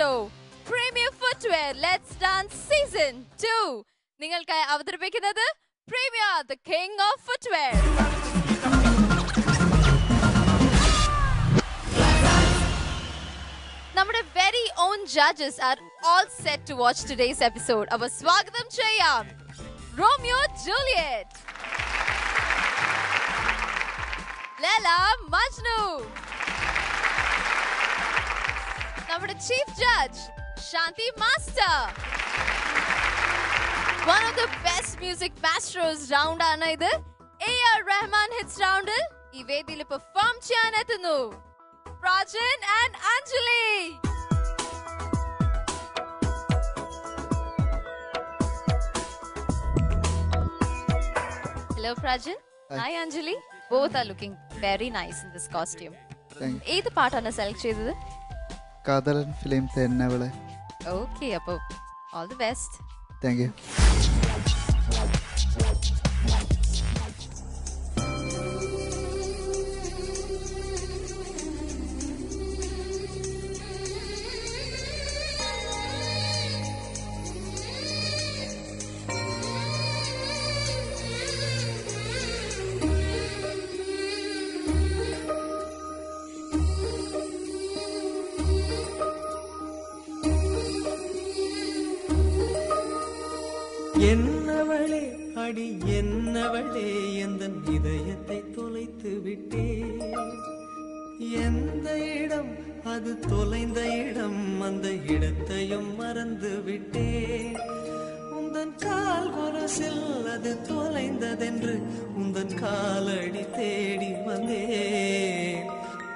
Show premium footwear let's dance season 2 നിങ്ങൾക്കായി അവതരിപ്പിക്കുന്നത് Premia the king of footwear. നമ്മുടെ very own judges are all set to watch today's episode. അവ സ്വാഗതം ചെയ്യാം Romeo Juliet, Laila Majnu, നമ്മുടെ chief judge Shanti master. One of the best music masters round ആണ് ഇത്. AR Rahman hits റൗണ്ടിൽ ഈ വേദിയിൽ പെർഫോം ചെയ്യാൻ എത്തുന്നു Prajan and Anjali. Hello Prajan. Hi Anjali. Both are looking very nice in this costume. ഏത് പാട്ടാണ് സെലക്ട് ചെയ്തത്? കാതലൻ ഫിലിം തെന്നവളെ. Okay, അപ്പോൾ all the best. Thank you. Ennavale அடி என்னவளே எந்தன் இதயத்தை தொலைத்து விட்டே, எந்த இடம் அது தொலைந்த இடம், அந்த இடத்தையும் மறந்து விட்டே. உந்தன் கால் கொரசில் அது தொலைந்ததென்று உந்தன் காலடி தேடி வந்தேன்.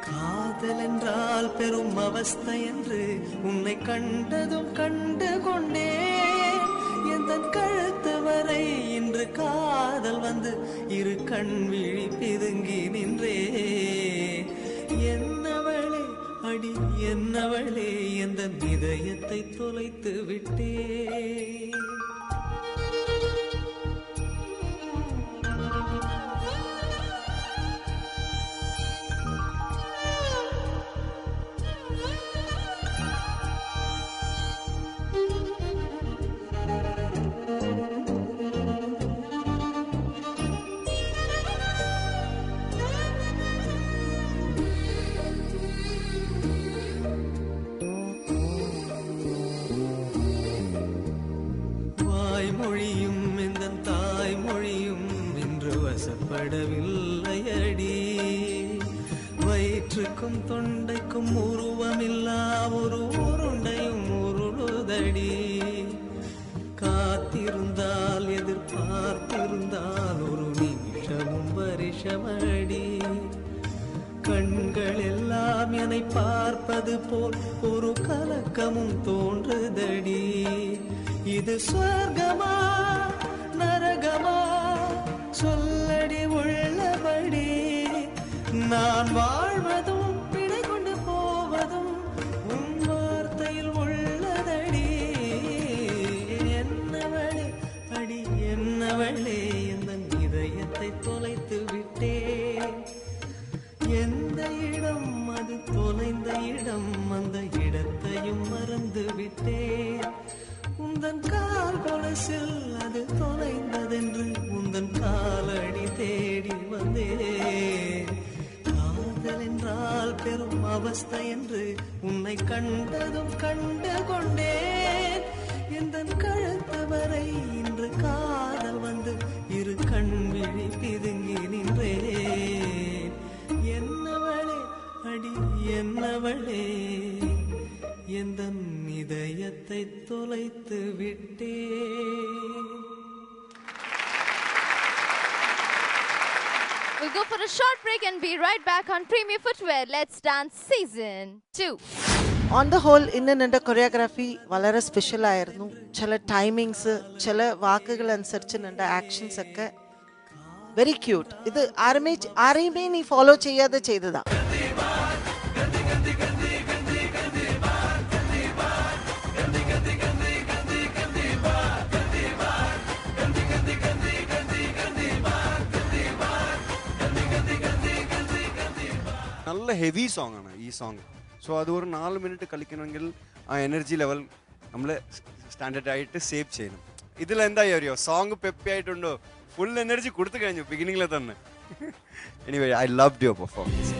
காதல் என்றால் பெரும் அவஸ்தை என்று உன்னை கண்டதும் கண்டு கொண்டேன். எந்தன் கழுத்து வரை இன்று காதல் வந்து இரு கண் விழி பிதுங்கி நின்றே. என்னவளே அடி என்னவளே எந்தன் இதயத்தை தொலைத்து விட்டே. மொழியும் இந்த தாய்மொழியும் இன்று வசப்படவில்லையடி. வயிற்றுக்கும் தொண்டைக்கும் உருவமில்லா ஒரு உருண்டையும் உருளுதடி. காத்திருந்தால் எதிர்பார்த்திருந்தால் ஒரு நிமிஷமும் வருஷமடி. கண்கள் எல்லாம் என்னை பார்ப்பது போல் ஒரு கலக்கமும் தோன்றுதடி. இது சொர்க்கமா நரகமா சொல்லடி உள்ளபடி. நான் வாழ்வதும் பிழை கொண்டு போவதும் உன் வார்த்தையில் உள்ளதடி. என்னவளே அடி என்னவளே எந்தன் இதயத்தை தொலைத்து விட்டேன். எந்த இடம் அது தொலைந்த இடம், அந்த இடத்தையும் மறந்து விட்டேன். உந்தன் கால் கொலசில் அது தொலைந்ததென்று உந்தன் காலடி தேடி வந்தேன். காதல் என்றால் பெரும் அவஸ்தை என்று உன்னை கண்டதும் கண்டு கொண்டேன். எந்தன் கழுத்து வரை இன்று காதல் வந்து இரு கண் விழி பிதுங்கி நின்றேன். என்னவளே அடி என்னவளே எந்தன் இதயத்தை தொலைத்து விட்டே. We'll go for a short break and be right back on Premier Footwear Let's Dance Season 2. On the whole ഇന്ന് എൻ്റെ കൊറിയോഗ്രാഫി വളരെ സ്പെഷ്യൽ ആയിരുന്നു. ചില ടൈമിങ്സ്, ചില വാക്കുകൾ അനുസരിച്ച് എൻ്റെ ആക്ഷൻസ് ഒക്കെ വെരി ക്യൂട്ട്. ഇത് ആരെയുമേ നീ ഫോളോ ചെയ്യാതെ ചെയ്തതാ. നല്ല ഹെവി സോങ് ആണ് ഈ സോങ്. സോ അത് ഒരു 4 മിനിറ്റ് കളിക്കണമെങ്കിൽ ആ എനർജി ലെവൽ നമ്മൾ സ്റ്റാൻഡേർഡായിട്ട് സേവ് ചെയ്യണം. ഇതിലെന്തായി അറിയോ, സോങ് പെപ്പി ആയിട്ടുണ്ടോ, ഫുൾ എനർജി കൊടുത്തു കഴിഞ്ഞു ബിഗിനിങ്ങിൽ തന്നെ. Anyway I loved your performance.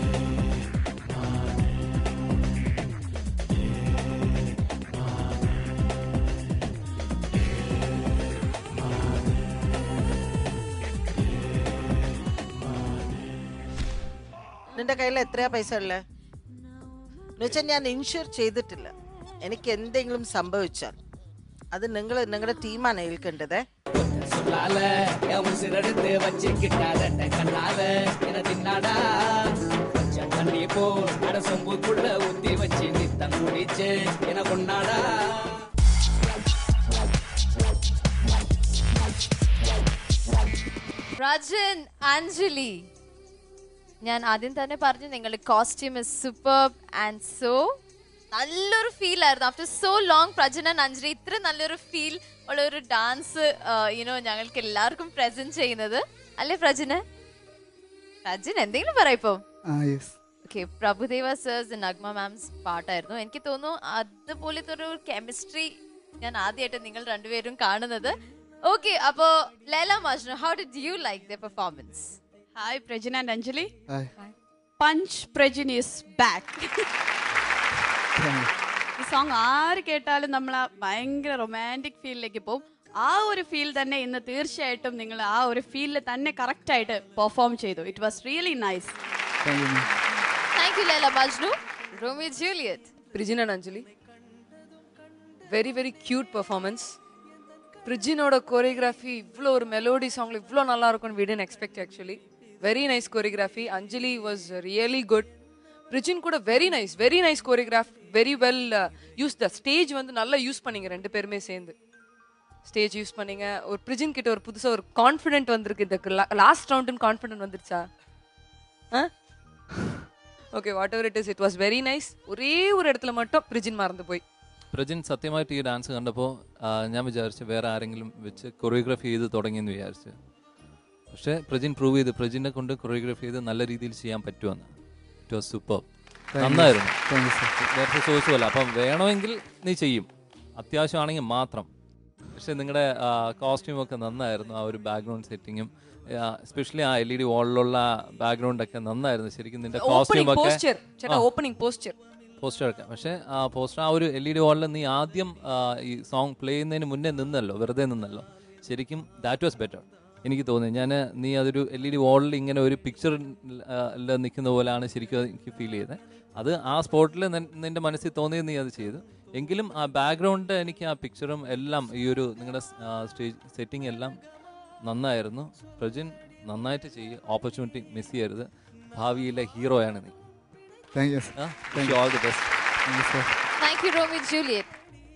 നിന്റെ കയ്യിൽ എത്രയാ പൈസ ഉള്ളത് എന്നുവെച്ചാൽ ഞാൻ ഇൻഷുർ ചെയ്തിട്ടില്ല. എനിക്ക് എന്തെങ്കിലും സംഭവിച്ചാൽ അത് നിങ്ങളുടെ ടീമാണ് ഏൽക്കേണ്ടത്. Rajan, Anjali, ഞാൻ ആദ്യം തന്നെ പറഞ്ഞു നിങ്ങളുടെ costume is superb and so നല്ലൊരു ഫീൽ ആയിരുന്നു. After so long Prajan and Anjali ഇത്ര നല്ലൊരു ഫീൽ ഉള്ള ഒരു ഡാൻസ് ഞങ്ങൾക്ക് എല്ലാവർക്കും പ്രസന്റ് ചെയ്യുന്നത് അല്ലേ പ്രജന്? പ്രജൻ എന്തെങ്കിലും പറയിപ്പോ? Okay, Prabhudeva sir's Nagma ma'am's പാട്ടായിരുന്നു. എനിക്ക് തോന്നുന്നു അതുപോലത്തെ ഒരു കെമിസ്ട്രി ഞാൻ ആദ്യമായിട്ട് നിങ്ങൾ രണ്ടുപേരും കാണുന്നത്. ഓക്കെ, അപ്പോ Laila Majnu, how did you like the performance? Hi, Prajin and Anjali. Hi. Punch Prajin is back. ഈ സോങ് ആര് കേട്ടാലും നമ്മൾ ആ ഭയങ്കര റൊമാൻറ്റിക് ഫീലിലേക്ക് പോകും. ആ ഒരു ഫീൽ തന്നെ ഇന്ന് തീർച്ചയായിട്ടും നിങ്ങൾ ആ ഒരു ഫീലിൽ തന്നെ കറക്റ്റ് ആയിട്ട് പെർഫോം ചെയ്തു. It was really nice. Thank you Laila Majnu. Romeo Juliet. Prajin and Anjali, very very cute performance. Prajinoட choreography இவ்வளோ ஒரு மெலோடி சாங்ல இவ்வளோ நல்லா இருக்கும்னு we didn't expect actually. Very nice choreography. Anjali was really good. Prajin கூட very nice choreograph, very well used. The stage வந்து நல்லா use பண்ணீங்க ரெண்டு பேருமே சேர்ந்து. ஸ்டேஜ் யூஸ் பண்ணீங்க. ஒரு Prajin கிட்ட ஒரு புதுசா ஒரு கான்ஃபிடென்ட் வந்திருக்கு. இந்த லாஸ்ட் ரவுண்ட் கான்ஃபிடென்ட் வந்துருச்சா? Okay, what ever it is, it was very nice. ஒரே ஒரு இடத்துல மட்டும் Prajin മറന്നു പോയി. പ്രജിൻ സത്യമായിട്ട് ഈ ഡാൻസ് കണ്ടപ്പോൾ ഞാൻ വിചാരിച്ചു വേറെ ആരെങ്കിലും വെച്ച് കൊറിയോഗ്രാഫി ചെയ്ത് തുടങ്ങിയെന്ന് വിചാരിച്ചു. പക്ഷേ പ്രജിൻ പ്രൂവ് ചെയ്ത് പ്രജിനെ കൊണ്ട് കൊറിയോഗ്രാഫി ചെയ്ത് നല്ല രീതിയിൽ ചെയ്യാൻ പറ്റുമെന്ന്. It was super. നന്നായിരുന്നു. നേരത്തെ ചോദിച്ചതല്ല, അപ്പം വേണമെങ്കിൽ നീ ചെയ്യും, അത്യാവശ്യമാണെങ്കിൽ മാത്രം. പക്ഷേ നിങ്ങളുടെ കോസ്റ്റ്യൂമൊക്കെ നന്നായിരുന്നു. ആ ഒരു ബാക്ക്ഗ്രൗണ്ട് സെറ്റിങ്ങും എസ്പെഷ്യലി ആ LED വാളിലുള്ള ബാക്ക്ഗ്രൗണ്ടൊക്കെ നന്നായിരുന്നു. ശരിക്കും നിന്റെ കോസ്റ്റ്യൂമൊക്കെ ഓപ്പണിംഗ് പോസ്റ്ററൊക്കെ. പക്ഷേ ആ പോസ്റ്റർ ആ ഒരു LED വാളിൽ നീ ആദ്യം ഈ സോങ് പ്ലേ ചെയ്യുന്നതിന് മുന്നേ നിന്നല്ലോ, വെറുതെ നിന്നല്ലോ. ശരിക്കും ദാറ്റ് വാസ് ബെറ്റർ എനിക്ക് തോന്നി. നീ അതൊരു LED വാളിൽ ഇങ്ങനെ ഒരു പിക്ചറിൽ നിൽക്കുന്ന പോലെയാണ് ശരിക്കും എനിക്ക് ഫീൽ ചെയ്തത്. അത് ആ സ്പോട്ടിൽ നിന്റെ മനസ്സിൽ തോന്നിയത് നീ അത് ചെയ്തു. എങ്കിലും ആ ബാക്ക്ഗ്രൗണ്ട് എനിക്ക് ആ പിക്ചറും എല്ലാം ഈ ഒരു നിങ്ങളുടെ സ്റ്റേജ് സെറ്റിംഗ് എല്ലാം നന്നായിരുന്നു. പ്രജിൻ നന്നായിട്ട് ചെയ്യുക, ഓപ്പർച്യൂണിറ്റി മിസ് ചെയ്യരുത്. ഭാവിയിലെ ഹീറോയാണ് നീ. Thank you. Wish you all the best. Thank you, sir. Thank you, Romeo Juliet.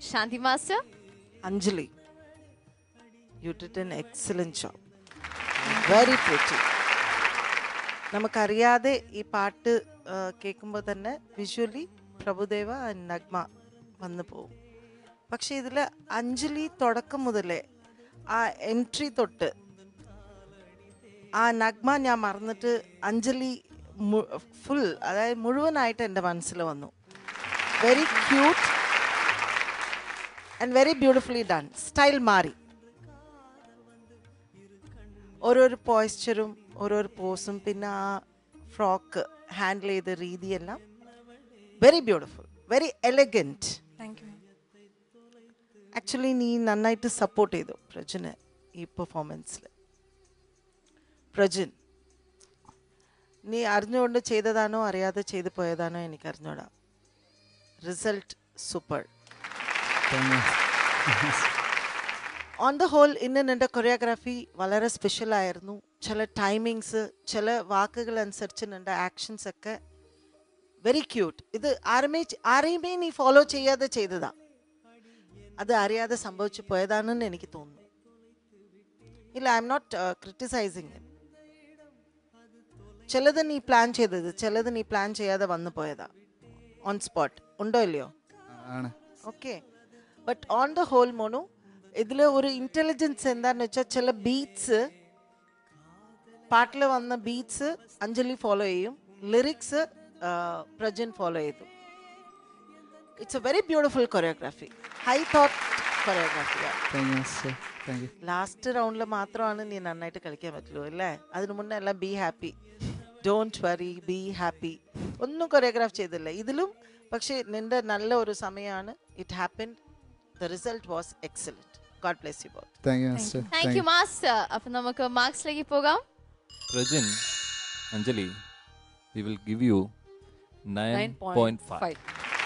Shanti Master. Anjali, you did an excellent job. Very pretty. നമുക്കറിയാതെ ഈ പാട്ട് കേൾക്കുമ്പോൾ തന്നെ വിഷ്വലി പ്രഭുദേവ ആൻഡ് നഗ്മ വന്നു പോകും. പക്ഷെ ഇതിൽ അഞ്ജലി തുടക്കം മുതലേ ആ എൻട്രി തൊട്ട് ആ നഗ്മ ഞാൻ മറന്നിട്ട് അഞ്ജലി ഫുൾ, അതായത് മുഴുവനായിട്ട് എൻ്റെ മനസ്സിൽ വന്നു. Very cute and very beautifully done. Style മാറി. ഓരോരോ പോയ്സ്ചറും ഓരോരോ പോസും പിന്നെ ആ ഫ്രോക്ക് ഹാൻഡിൽ ചെയ്ത രീതിയെല്ലാം very beautiful, very elegant. Actually നീ നന്നായിട്ട് സപ്പോർട്ട് ചെയ്തു പ്രജിന് ഈ പെർഫോമൻസിൽ. പ്രജിൻ, നീ അറിഞ്ഞുകൊണ്ട് ചെയ്തതാണോ അറിയാതെ ചെയ്തു പോയതാണോ എനിക്ക് അറിഞ്ഞൂടാ. Result super. On the whole ഇന്ന് നിൻ്റെ കൊറിയോഗ്രാഫി വളരെ സ്പെഷ്യലായിരുന്നു. ചില ടൈമിങ്സ്, ചില വാക്കുകൾ അനുസരിച്ച് നിൻ്റെ ആക്ഷൻസ് ഒക്കെ വെരി ക്യൂട്ട്. ഇത് ആരെയുമേ നീ ഫോളോ ചെയ്യാതെ ചെയ്തതാ. അത് അറിയാതെ സംഭവിച്ചു പോയതാണെന്ന് എനിക്ക് തോന്നുന്നു. ഇല്ല, ഐ എം നോട്ട് ക്രിറ്റിസൈസിങ്. ചിലത് നീ പ്ലാൻ ചെയ്തത്, ചിലത് നീ പ്ലാൻ ചെയ്യാതെ വന്നു പോയതാ. ഓൺ സ്പോട്ട് ഉണ്ടോ ഇല്ലയോ? Okay, but on the whole മോനു ഇതിൽ ഒരു ഇൻ്റലിജൻസ് എന്താണെന്ന് വെച്ചാൽ ചില ബീറ്റ്സ്, പാട്ടിൽ വന്ന ബീറ്റ്സ് അഞ്ജലി ഫോളോ ചെയ്യും, ലിറിക്സ് പ്രജിൻ ഫോളോ ചെയ്തു. It's a very beautiful choreography. High thought choreography. Thank you master. Thank you. Last റൗണ്ടിൽ മാത്രമാണ് നീ നന്നായിട്ട് കളിക്കാൻ പറ്റുള്ളൂ അല്ലേ? അതിനു മുന്നേ എല്ലാം be happy, don't worry, be happy. ഒന്നും കൊറിയോഗ്രാഫ് ചെയ്തില്ല ഇതിലും. പക്ഷേ നിന്റെ നല്ല ഒരു സമയമാണ്. It happened. The result was excellent. God bless you both. Thank you master. Thank you master. അപ്പൊ നമുക്ക് മാർക്സിലേക്ക് പോകാം. Prajin, Anjali, we will give you 9.5.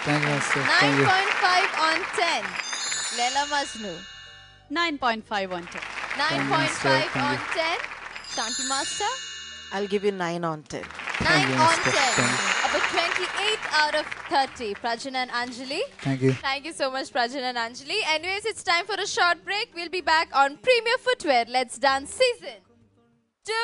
Thank you master. Thank U. 9.5 on 10. Leila Majnu. 9.5 on 10. 9.5 on 10. Shanti Master. I'll give you 9 on 10. 9 you, on Master. 10. About 28 out of 30. Prajan and Anjali. Thank you. Thank you so much, Prajan and Anjali. Anyways, it's time for a short break. We'll be back on Premier Footwear. Let's Dance Season 2.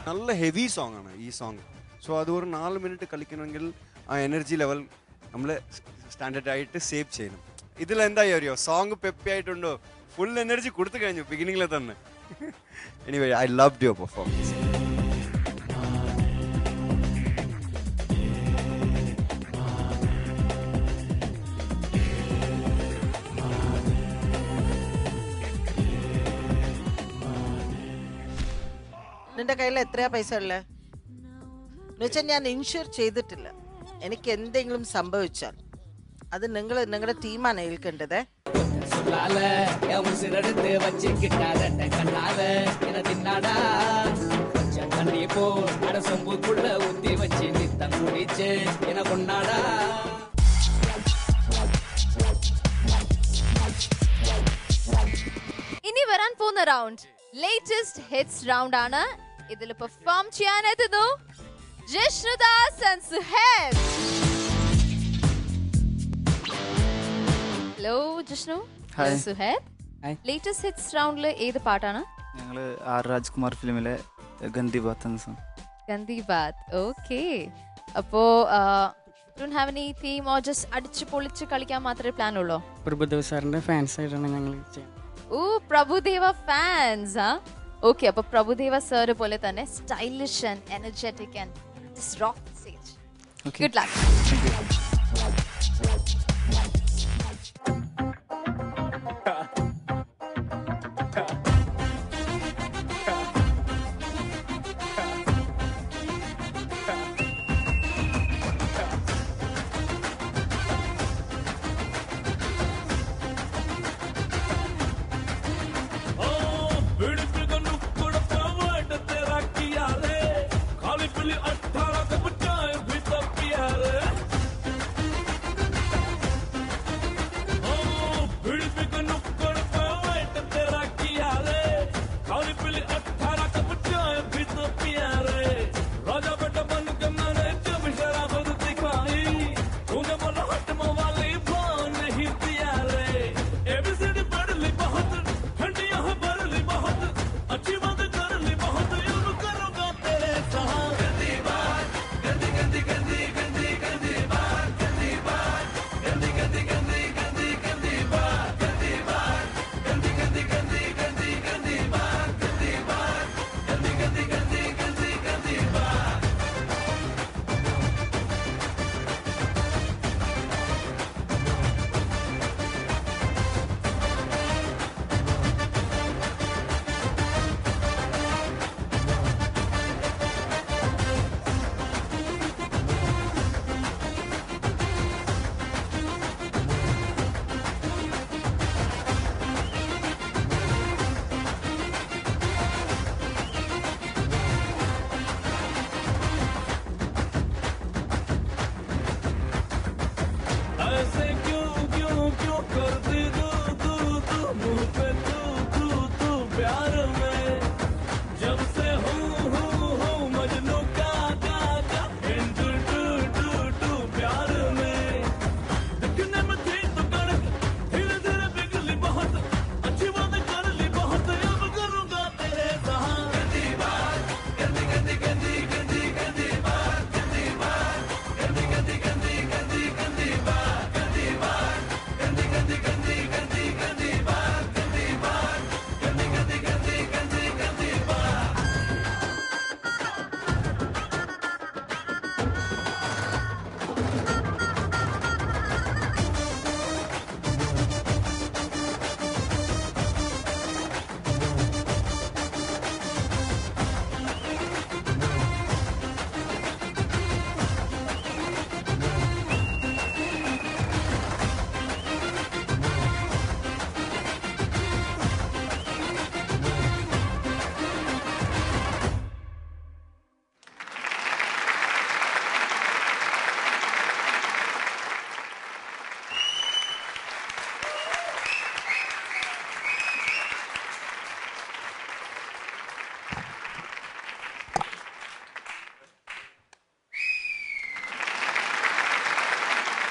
നല്ല heavy song ആണ് ഈ song. So അത് ഒരു 4 minute കളിക്കണമെങ്കിൽ ആ energy level നമ്മൾ standard ആയിട്ട് save ചെയ്യണം. ഇതിൽ എന്തായി അറിയോ, സോങ് പെപ്പി ആയിട്ടുണ്ടോ, ഫുൾ എനർജി കൊടുത്തു കഴിഞ്ഞു ബിഗിനിങ്ങിൽ തന്നെ. Anyway I loved your performance. നിന്റെ കയ്യിൽ എത്രയാ പൈസ ഉള്ളത് എന്നുവെച്ചാൽ ഞാൻ ഇൻഷുർ ചെയ്തിട്ടില്ല. എനിക്ക് എന്തെങ്കിലും സംഭവിച്ചാൽ അത് നിങ്ങളുടെ ടീമാണ് ഏൽക്കേണ്ടത്. ഇനി വരാൻ പോകുന്ന റൗണ്ട് ലേറ്റസ്റ്റ് ഹിറ്റ്സ് റൗണ്ട് ആണ്. ഇതിൽ പെർഫോം ചെയ്യാൻ എത്തുന്നു Jishnudas and Suhaib. Hello Jishnu. Hello Suhaib. Latest hits റൗണ്ടിൽ ഏത് പാട്ടാണ്? ഞങ്ങൾ ആർ രാജ്കുമാർ ഫിലിമിലെ ഗന്ദി ബാത്ത് എന്ന സോങ്. ഗന്ദി ബാത്ത്. ഓക്കെ. അപ്പോ don't have any theme or just അടിച്ചു പൊളിച്ച് കളിക്കാൻ മാത്രമേ പ്ലാൻ ഉള്ളൂ? പ്രഭുദേവ് സാറിന്റെ ഫാൻസ് ആയിട്ടാണ് ഞങ്ങൾ ചെയ്യുന്നത്. ഓ, പ്രഭുദേവ ഫാൻസ്. ഓക്കെ, അപ്പൊ പ്രഭുദേവ സാർ പോലെ തന്നെ stylish and energetic and just rock the stage. Good luck.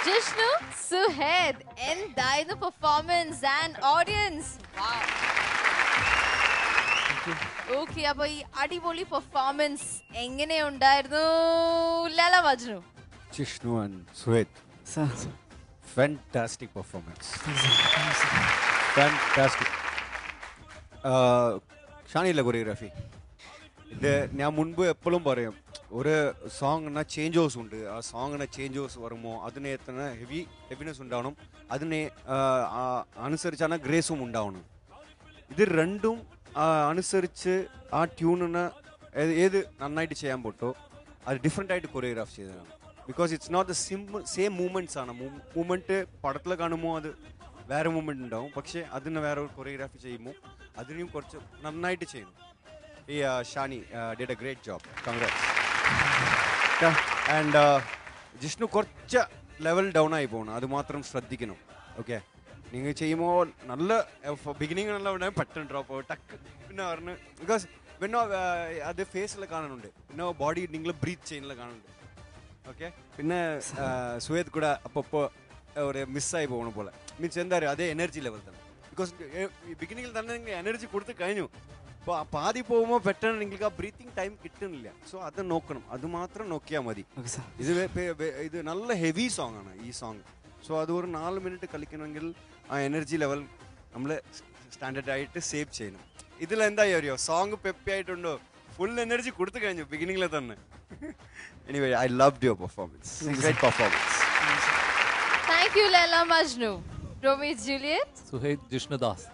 Jishnu, Suhed, എന്തായിരുന്നു പെർഫോമൻസ് ആൻഡ് ഓഡിയൻസ്? ഓക്കെ, അപ്പൊ ഈ അടിപൊളി പെർഫോമൻസ് എങ്ങനെയുണ്ടായിരുന്നു Laila Majnu? Jishnu and Suhed, fantastic performance. Fantastic. ഷാനിയില്ല കൊറിയോഗ്രാഫി. ഇത് ഞാൻ മുൻപ് എപ്പോഴും പറയും, ഒരു സോങ്ങിന് ചേഞ്ചേഴ്സ് ഉണ്ട്. ആ സോങ്ങിന് ചേഞ്ചേഴ്സ് വരുമ്പോൾ അതിനെ എത്ര ഹെവിനെസ് ഉണ്ടാവണം, അതിനെ അനുസരിച്ചാണ് ഗ്രേസും ഉണ്ടാവണം. ഇത് രണ്ടും അനുസരിച്ച് ആ ട്യൂണിന് ഏത് നന്നായിട്ട് ചെയ്യാൻ പറ്റോ അത് ഡിഫറെൻ്റ് ആയിട്ട് കൊറിയോഗ്രാഫ് ചെയ്തതാണ്. Because it's not the simple same movements ആണ്. മൂവ്മെൻറ്റ് പടത്തിൽ കാണുമ്പോൾ അത് വേറെ മൂവ്മെൻറ്റ് ഉണ്ടാവും, പക്ഷേ അതിന് വേറെ ഒരു കൊറിയോഗ്രാഫി ചെയ്യുമ്പോൾ അതിനും കുറച്ച് നന്നായിട്ട് ചെയ്യണം. ഈ Shani did A great job, congrats. And Jishnu കുറച്ച് ലെവൽ ഡൗൺ ആയി പോകണം, അത് മാത്രം ശ്രദ്ധിക്കണം. ഓക്കെ, നിങ്ങൾ ചെയ്യുമ്പോൾ നല്ല ബിഗിനിങ് നല്ല ഉണ്ടാവും, പെട്ടെന്ന് ഡ്രോപ്പ് ടക്ക് പിന്നെ പറഞ്ഞ്, ബിക്കോസ് പിന്നെ അത് ഫേസിൽ കാണുന്നുണ്ട്, പിന്നെ ബോഡി നിങ്ങൾ ബ്രീത്ത് ചെയ്യുന്നില്ല കാണുന്നുണ്ട്. ഓക്കെ, പിന്നെ സുഹേദ് കൂടെ അപ്പോൾ ഒരു മിസ്സായി പോകണ പോലെ, മീൻസ് എന്താ പറയുക, അതേ എനർജി ലെവൽ തന്നെ. ബിക്കോസ് ബിഗിനിങ്ങിൽ തന്നെ നിങ്ങൾ എനർജി കൊടുത്ത് കഴിഞ്ഞു, അപ്പോൾ പാതി പോകുമ്പോൾ പെട്ടെന്ന് നിങ്ങൾക്ക് ആ ബ്രീത്തിങ് ടൈം കിട്ടുന്നില്ല. സോ അത് നോക്കണം, അത് മാത്രം നോക്കിയാൽ മതി. ഇത് നല്ല ഹെവി സോങ് ആണ് ഈ സോങ്. സോ അത് ഒരു 4 മിനിറ്റ് കളിക്കണമെങ്കിൽ ആ എനർജി ലെവൽ നമ്മൾ സ്റ്റാൻഡേർഡ് ആയിട്ട് സേവ് ചെയ്യണം. ഇതിലെന്താ അറിയോ, സോങ് പെപ്പി ആയിട്ടുണ്ടോ, ഫുൾ എനർജി കൊടുത്തു കഴിഞ്ഞു ബിഗിനിങ്ങിൽ തന്നെ. Anyway, I loved your performance. Great performance. Thank you, Laila Majnu. Romeo Juliet. സുഹൈദ്, Jishnudas,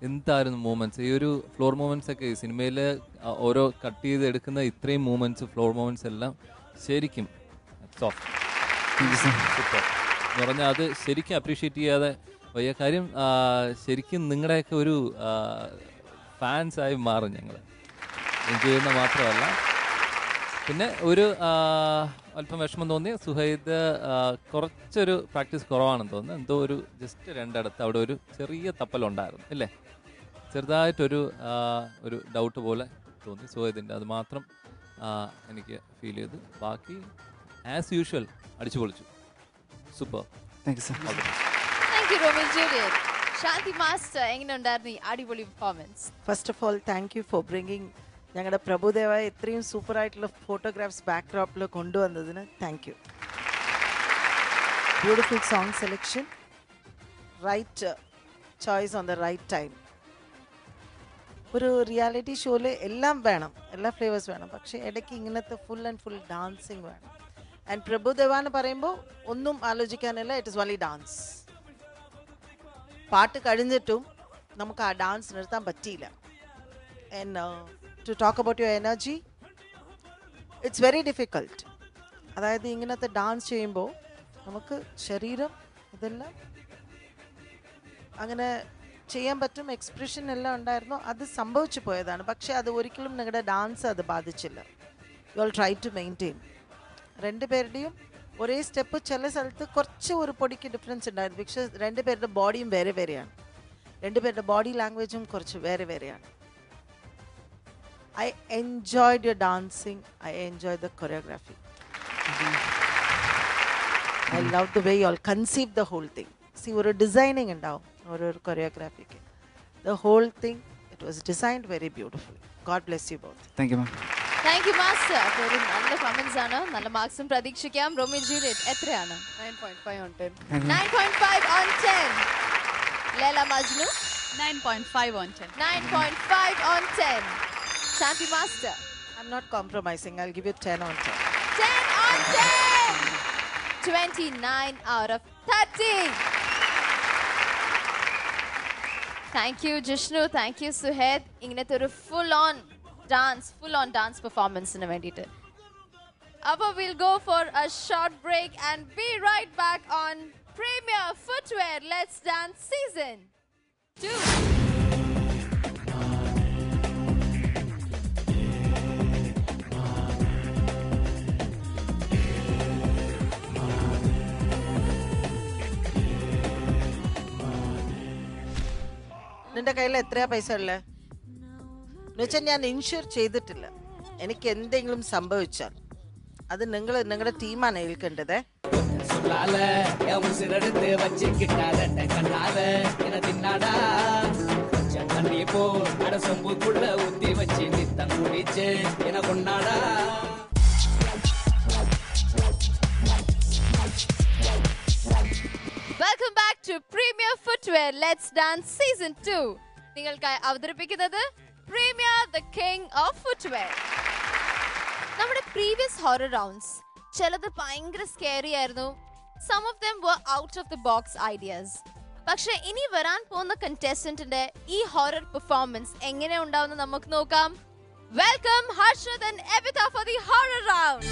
എന്തായിരുന്നു മൂമെന്റ്സ്? ഈ ഒരു ഫ്ലോർ മൂമെന്റ്സ് ഒക്കെ സിനിമയിൽ ഓരോ കട്ട് ചെയ്ത് എടുക്കുന്ന ഇത്രയും മൂമെന്റ്സ്, ഫ്ലോർ മൂമെന്റ്സ് എല്ലാം ശരിക്കും സൂപ്പർ എന്ന് പറഞ്ഞാൽ അത് ശരിക്കും അപ്രീഷിയേറ്റ് ചെയ്യാതെ വയ്യ. കാര്യം ശരിക്കും നിങ്ങളുടെയൊക്കെ ഒരു ഫാൻസായി മാറും ഞങ്ങൾ. എൻജോയ് ചെയ്യുന്ന മാത്രമല്ല, പിന്നെ ഒരു അല്പം വിഷമം തോന്നി, സുഹൈദ് കുറച്ചൊരു പ്രാക്ടീസ് കുറവാണെന്ന് തോന്നുന്നു. എന്തോ ഒരു ജസ്റ്റ് രണ്ടിടത്ത് അവിടെ ഒരു ചെറിയ തപ്പലുണ്ടായിരുന്നു അല്ലേ, ചെറുതായിട്ടൊരു ഒരു ഡൗട്ട് പോലെ തോന്നി സുഹൈദിൻ്റെ. അത് മാത്രം എനിക്ക് ഫീൽ ചെയ്തു. ബാക്കി ആസ് യൂഷ്വൽ അടിച്ചു പൊളിച്ചു. Super. Thank you sir. Thank you, Romeo Juliet. Shanti Master, എങ്ങനെയുണ്ടായിരുന്നു ഈ അടിപൊളി performance? First of all thank you for bringing ഞങ്ങളുടെ പ്രഭുദേവായ ഇത്രയും സൂപ്പറായിട്ടുള്ള ഫോട്ടോഗ്രാഫ്സ് ബാക്ക്ഡ്രോപ്പിൽ കൊണ്ടുവന്നതിന് thank you. Beautiful song selection, right choice on the right time. ഒരു റിയാലിറ്റി ഷോയിൽ എല്ലാം വേണം, എല്ലാ ഫ്ലേവേഴ്സ് വേണം, പക്ഷേ ഇടയ്ക്ക് ഇങ്ങനത്തെ ഫുൾ ആൻഡ് ഫുൾ ഡാൻസിങ് വേണം. ആൻഡ് പ്രഭുദേവ എന്ന് പറയുമ്പോൾ ഒന്നും ആലോചിക്കാനില്ല, ഇറ്റ് ഇസ് ഓൺലി ഡാൻസ്. പാട്ട് കഴിഞ്ഞിട്ടും നമുക്ക് ആ ഡാൻസ് നിർത്താൻ പറ്റിയില്ല. And to talk about your energy, it's very difficult. അതായത് ഇങ്ങനത്തെ ഡാൻസ് ചെയ്യുമ്പോൾ നമുക്ക് ശരീരം ഇതെല്ലാം അങ്ങനെ ചെയ്യാൻ പറ്റും, എക്സ്പ്രഷൻ എല്ലാം ഉണ്ടായിരുന്നു. അത് സംഭവിച്ചു പോയതാണ്, പക്ഷേ അത് ഒരിക്കലും നിങ്ങളുടെ ഡാൻസ് അത് ബാധിച്ചില്ല. You all try to maintain. രണ്ടുപേരുടെയും ഒരേ സ്റ്റെപ്പ് ചില സ്ഥലത്ത് കുറച്ച് ഒരു പൊടിക്ക് ഡിഫറൻസ് ഉണ്ടായിരുന്നു, പക്ഷേ രണ്ടുപേരുടെ ബോഡിയും വേറെ വേറെയാണ്, രണ്ടുപേരുടെ ബോഡി ലാംഗ്വേജും കുറച്ച് വേറെ വേറെയാണ്. I enjoyed your dancing. I enjoyed the choreography. I loved the way you all conceived the whole thing. See, ഒരു ഡിസൈനിങ് ഉണ്ടാവും ഒരു കൊറിയോഗ്രാഫിക്ക്. The whole thing, it was designed very beautifully. God bless you both. Thank you ma'am. Thank you master. അപ്പോൾ ഒരു നല്ല comments ആണ്, നല്ല മാർക്സും പ്രതീക്ഷിക്കാം. Romeo Juliet എത്രയാണ്? 9.5 on 10. 9.5 on 10. Laila Majnu 9.5 on 10. 9.5 on 10. Shanti Master. I'm not compromising. I'll give you 10 on 10. 10 on 10. 29 out of 30. Thank you, Jishnu. Thank you, Suhed. ഇങ്ങനത്തെ ഒരു full on dance performance ന് വേണ്ടിയിട്ട്. അപ്പോൾ we'll go for a short break and be right back on Premier Footwear Let's Dance Season 2. നിന്റെ കയ്യിൽ എത്രയാ പൈസ ഉള്ളത് എന്നുവെച്ചാൽ ഞാൻ ഇൻഷുർ ചെയ്തിട്ടില്ല. എനിക്ക് എന്തെങ്കിലും സംഭവിച്ചാൽ അത് നിങ്ങളുടെ ടീമാണ് ഏൽക്കേണ്ടത്. சொல்லால என் உசிரெடுத்து வச்சுக்கிட்டார கண்ணால என தின்னாடா தண்ணி போ அட சொம்புக்குள்ள ஊத்தி வச்சு நித்தம் குடிச்சு என கொண்டாடா. Welcome back to Premier Footwear Let's Dance Season 2. നിങ്ങൾക്കായി അവതരിപ്പിക്കുന്നത് Premier the King of Footwear. നമ്മുടെ previous horror rounds ചിലത് ഭയങ്കര സ്കേറി ആയിരുന്നു. Some of them were out of the box ideas. പക്ഷെ ഇനി വരാൻ പോകുന്ന കണ്ടസ്റ്റന്റിന്റെ ഈ ഹൊറർ പെർഫോമൻസ് എങ്ങനെ ഉണ്ടാവുമെന്ന് നമുക്ക് നോക്കാം. Welcome Harshad and Evitha for the horror round.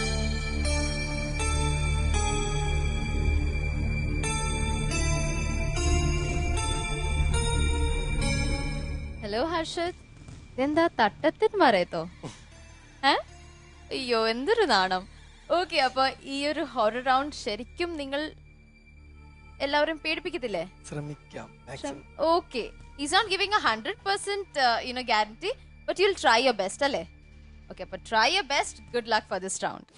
Hello Harshad, ഇതെന്താ തട്ടത്തിൻ മറയത്തോ? അയ്യോ എന്തൊരു നാണം. ഓക്കെ, അപ്പൊ ഈ ഒരു ഹൊറർ റൗണ്ട് ശരിക്കും നിങ്ങൾ എല്ലാവരും പേടിപ്പിക്കത്തില്ലേ? ശ്രമിക്കാം. Okay, is not giving 100% guarantee, but you'll try your best അല്ലേ? ഓക്കെ, അപ്പൊ try your best. Good luck for this round.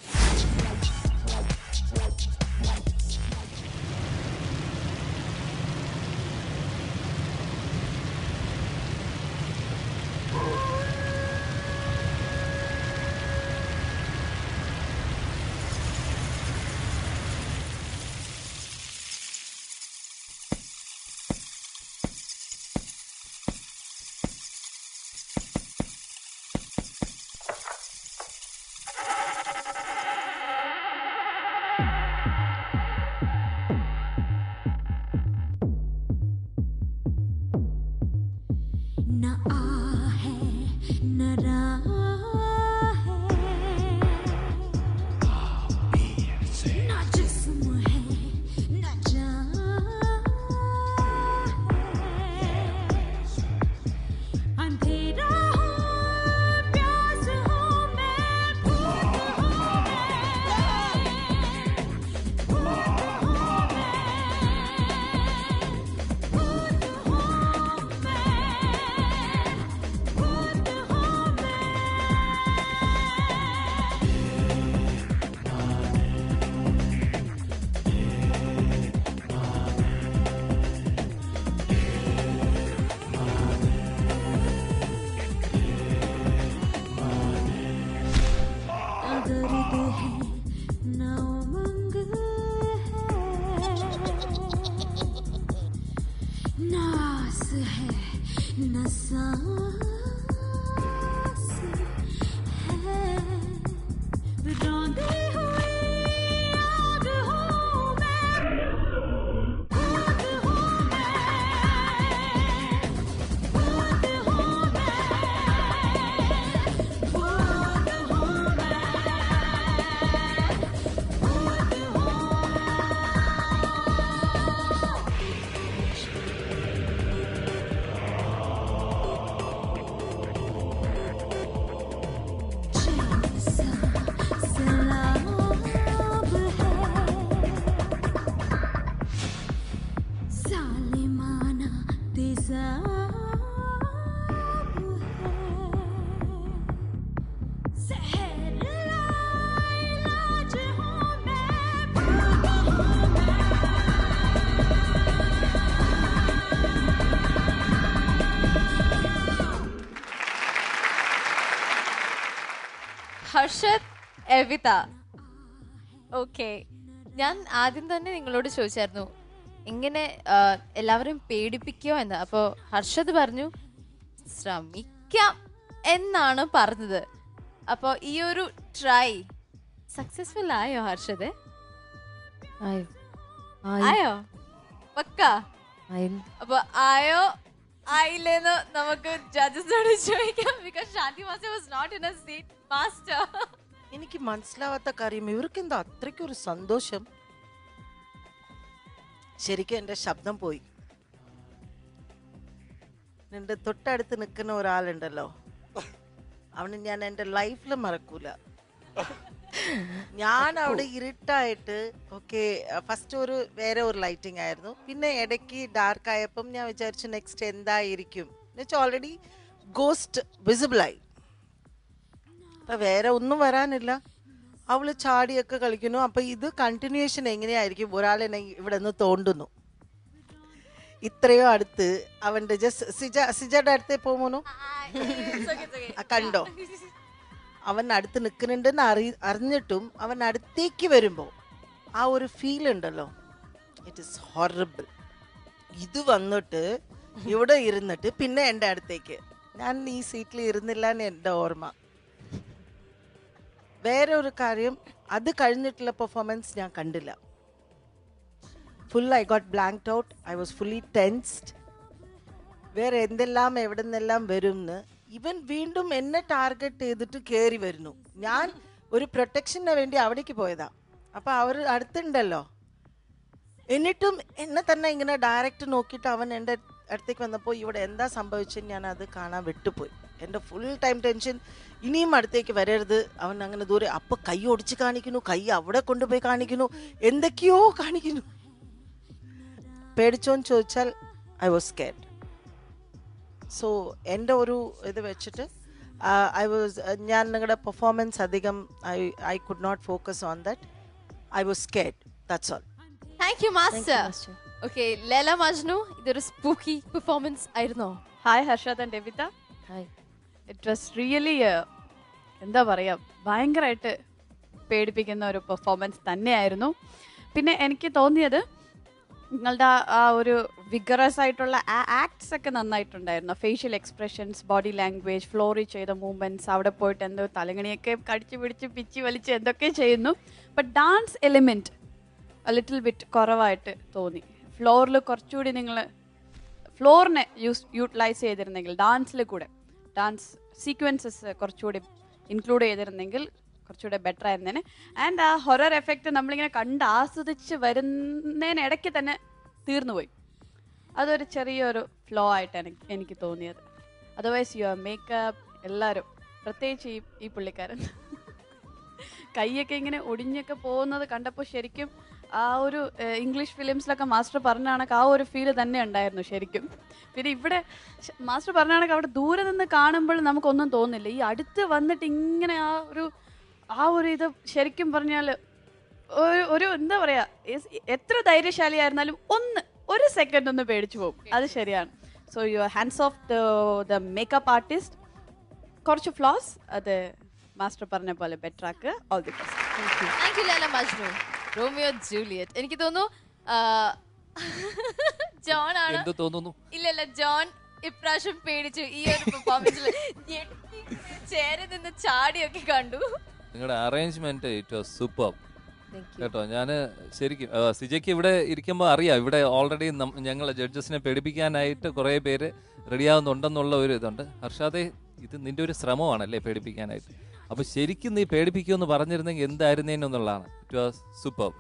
Harshad, Evitha. Okay, ഞാൻ ആദ്യം തന്നെ നിങ്ങളോട് ചോദിച്ചായിരുന്നു എങ്ങനെ എല്ലാവരും പേടിപ്പിക്കോ എന്ന്. അപ്പോൾ ഹർഷദ് പറഞ്ഞു ശ്രമിക്കാം എന്നാണ് പറഞ്ഞത്. അപ്പോൾ ഈ ഒരു ട്രൈ സക്സസ്ഫുൾ ആയോ ഹർഷദ്? ആയോ? പക്ക? അപ്പൊ ആയോ ആയില്ലെന്ന് നമുക്ക് ജഡ്ജസിനോട് ചോദിക്കാം. Because Shanti master was not in a seat. Master, എനിക്ക് മനസ്സിലാവാത്ത കാര്യം, ഇവർക്ക് എന്താ അത്രയ്ക്കൊരു സന്തോഷം? ശരിക്കും എന്റെ ശബ്ദം പോയി. എന്റെ തൊട്ടടുത്ത് നിൽക്കുന്ന ഒരാളുണ്ടല്ലോ, അവന് ഞാൻ എന്റെ ലൈഫിൽ മറക്കൂല. ഞാൻ അവിടെ ഇരുട്ടായിട്ട്, ഓക്കെ, ഫസ്റ്റ് വേറെ ഒരു ലൈറ്റിംഗ് ആയിരുന്നു. പിന്നെ ഇടയ്ക്ക് ഡാർക്ക് ആയപ്പം ഞാൻ വിചാരിച്ചു നെക്സ്റ്റ് എന്തായിരിക്കും എന്നുവെച്ചാൽ ഓൾറെഡി ഗോസ്റ്റ് വിസിബിൾ ആയി. അപ്പൊ വേറെ ഒന്നും വരാനില്ല. അവള് ചാടിയൊക്കെ കളിക്കുന്നു. അപ്പൊ ഇത് കണ്ടിന്യൂഷൻ എങ്ങനെയായിരിക്കും? ഒരാളെന്നെ ഇവിടെ നിന്ന് തോണ്ടുന്നു, ഇത്രയോ അടുത്ത് അവന്റെ ജസ്റ്റ് സിജയുടെ അടുത്തേ പോകുമോനോ കണ്ടോ, അവൻ അടുത്ത് നിൽക്കുന്നുണ്ടെന്ന് അറിഞ്ഞിട്ടും അവൻ അടുത്തേക്ക് വരുമ്പോ ആ ഒരു ഫീൽ ഉണ്ടല്ലോ, ഇറ്റ് ഈസ് ഹൊറിബിൾ. ഇത് വന്നിട്ട് ഇവിടെ ഇരുന്നിട്ട് പിന്നെ എൻ്റെ അടുത്തേക്ക്, ഞാൻ ഈ സീറ്റിൽ ഇരുന്നില്ല എന്ന് എൻ്റെ ഓർമ്മ. വേറെ ഒരു കാര്യം, അത് കഴിഞ്ഞിട്ടുള്ള പെർഫോമൻസ് ഞാൻ കണ്ടില്ല. Full I got blanked out, I was fully tensed. വേറെ എന്തെല്ലാം എവിടെ നിന്നെല്ലാം വരുമെന്ന്. ഇവൻ വീണ്ടും എന്നെ ടാർഗറ്റ് ചെയ്തിട്ട് കയറി വരുന്നു. ഞാൻ ഒരു പ്രൊട്ടക്ഷന് വേണ്ടി അവിടേക്ക് പോയതാ. അപ്പം അവർ അടുത്തുണ്ടല്ലോ, എന്നിട്ടും എന്നെ തന്നെ ഇങ്ങനെ ഡയറക്റ്റ് നോക്കിയിട്ട് അവൻ എൻ്റെ അടുത്തേക്ക് വന്നപ്പോൾ ഇവിടെ എന്താ സംഭവിച്ചെന്ന് ഞാൻ അത് കാണാൻ വിട്ടുപോയി. എൻ്റെ ഫുൾ ടൈം ടെൻഷൻ, ഇനിയും അടുത്തേക്ക് വരരുത്. അവൻ അങ്ങനെ ദൂരെ, അപ്പോൾ കൈ ഒടിച്ച് കാണിക്കുന്നു, കൈ അവിടെ കൊണ്ടുപോയി കാണിക്കുന്നു, എന്തൊക്കെയോ കാണിക്കുന്നു. പേടിച്ചോന്ന് ചോദിച്ചാൽ ഐ വാസ് സ്കേർഡ്. സോ എൻ്റെ ഒരു ഇത് വെച്ചിട്ട് ഞാൻ നിങ്ങളുടെ പെർഫോമൻസ് അധികം I could not focus on that. I was scared, that's all. Thank you master. Okay, Laila Majnu, ഇതൊരു സ്പൂക്കി പെർഫോമൻസ് ആയിരുന്നോ? Hi Harshad and Evitha. Hi. It was really എന്താ പറയുക, ഭയങ്കരമായിട്ട് പേടിപ്പിക്കുന്ന ഒരു പെർഫോമൻസ് തന്നെയായിരുന്നു. പിന്നെ എനിക്ക് തോന്നിയത് നിങ്ങളുടെ ആ ഒരു വിഗറസ് ആയിട്ടുള്ള ആക്ട്സ് ഒക്കെ നന്നായിട്ടുണ്ടായിരുന്നു. ഫേഷ്യൽ എക്സ്പ്രഷൻസ്, ബോഡി ലാംഗ്വേജ്, ഫ്ലോറിൽ ചെയ്ത മൂവ്മെൻറ്റ്സ്, അവിടെ പോയിട്ട് എന്തോ തലങ്ങണിയൊക്കെ കടിച്ചു പിടിച്ച് പിച്ചി വലിച്ച് എന്തൊക്കെ ചെയ്യുന്നു. But dance element little bit കുറവായിട്ട് തോന്നി. ഫ്ലോറിൽ കുറച്ചുകൂടി നിങ്ങൾ ഫ്ലോറിനെ യൂട്ടിലൈസ് ചെയ്തിരുന്നെങ്കിൽ, ഡാൻസിൽ കൂടെ ഡാൻസ് സീക്വൻസസ് കുറച്ചുകൂടി ഇൻക്ലൂഡ് ചെയ്തിരുന്നെങ്കിൽ കുറച്ചുകൂടെ ബെറ്റർ ആയിരുന്നേനെ. ആൻഡ് ആ ഹൊറർ എഫക്റ്റ് നമ്മളിങ്ങനെ കണ്ട് ആസ്വദിച്ച് വരുന്നതിനിടയ്ക്ക് തന്നെ തീർന്നുപോയി. അതൊരു ചെറിയൊരു ഫ്ലോ ആയിട്ടാണ് എനിക്ക് തോന്നിയത്. അതർവൈസ് യുവർ മേക്കപ്പ് എല്ലാവരും, പ്രത്യേകിച്ച് ഈ പുള്ളിക്കാരൻ കൈയൊക്കെ ഇങ്ങനെ ഒടിഞ്ഞൊക്കെ പോകുന്നത് കണ്ടപ്പോൾ ശരിക്കും ആ ഒരു ഇംഗ്ലീഷ് ഫിലിംസിലൊക്കെ മാസ്റ്റർ പറഞ്ഞ കണക്ക് ആ ഒരു ഫീല് തന്നെ ഉണ്ടായിരുന്നു ശരിക്കും. പിന്നെ ഇവിടെ മാസ്റ്റർ പറഞ്ഞ കണക്ക് അവിടെ ദൂരെ നിന്ന് കാണുമ്പോൾ നമുക്കൊന്നും തോന്നില്ല. ഈ അടുത്ത് വന്നിട്ട് ഇങ്ങനെ ആ ഒരു ഇത് ശരിക്കും പറഞ്ഞാൽ ഒരു എന്താ പറയാ, എത്ര ധൈര്യശാലിയായിരുന്നാലും ഒരു സെക്കൻഡ് ഒന്ന് പേടിച്ചു പോകും. അത് ശരിയാണ്. So your hands of the makeup artist. കുറച്ച് ഫ്ലോസ്, അത് മാസ്റ്റർ പറഞ്ഞ പോലെ ബെറ്റർ ആക്കുക. All the best. Thank you Laila Majnu. Romeo Juliet, എനിക്ക് തോന്നുന്നു ജോൺ ആണ്. എന്ത് തോന്നുന്നു? ഇല്ല, ജോൺ ഇപ്രാവശ്യം പേടിച്ചു. ഈ ഒരു പെർഫോമൻസിൽ ചേരി നിന്ന് ചാടിയൊക്കെ കണ്ടു. നിങ്ങളുടെ അറേഞ്ച്മെന്റ് ഇറ്റ് വാസ് സൂപ്പർ കേട്ടോ. ഞാൻ ശരിക്കും സിജയ്ക്ക് ഇവിടെ ഇരിക്കുമ്പോൾ അറിയാം, ഇവിടെ ഓൾറെഡി ഞങ്ങളെ ജഡ്ജസിനെ പേടിപ്പിക്കാനായിട്ട് കുറേ പേര് റെഡിയാവുന്നുണ്ടെന്നുള്ള ഒരു ഇതുണ്ട്. ഹർഷാദേ, ഇത് നിന്റെ ഒരു ശ്രമമാണല്ലേ പേടിപ്പിക്കാനായിട്ട്. അപ്പൊ ശരിക്കും നീ പേടിപ്പിക്കുമെന്ന് പറഞ്ഞിരുന്നെങ്കിൽ എന്തായിരുന്നേന്നുള്ളതാണ്. It was super.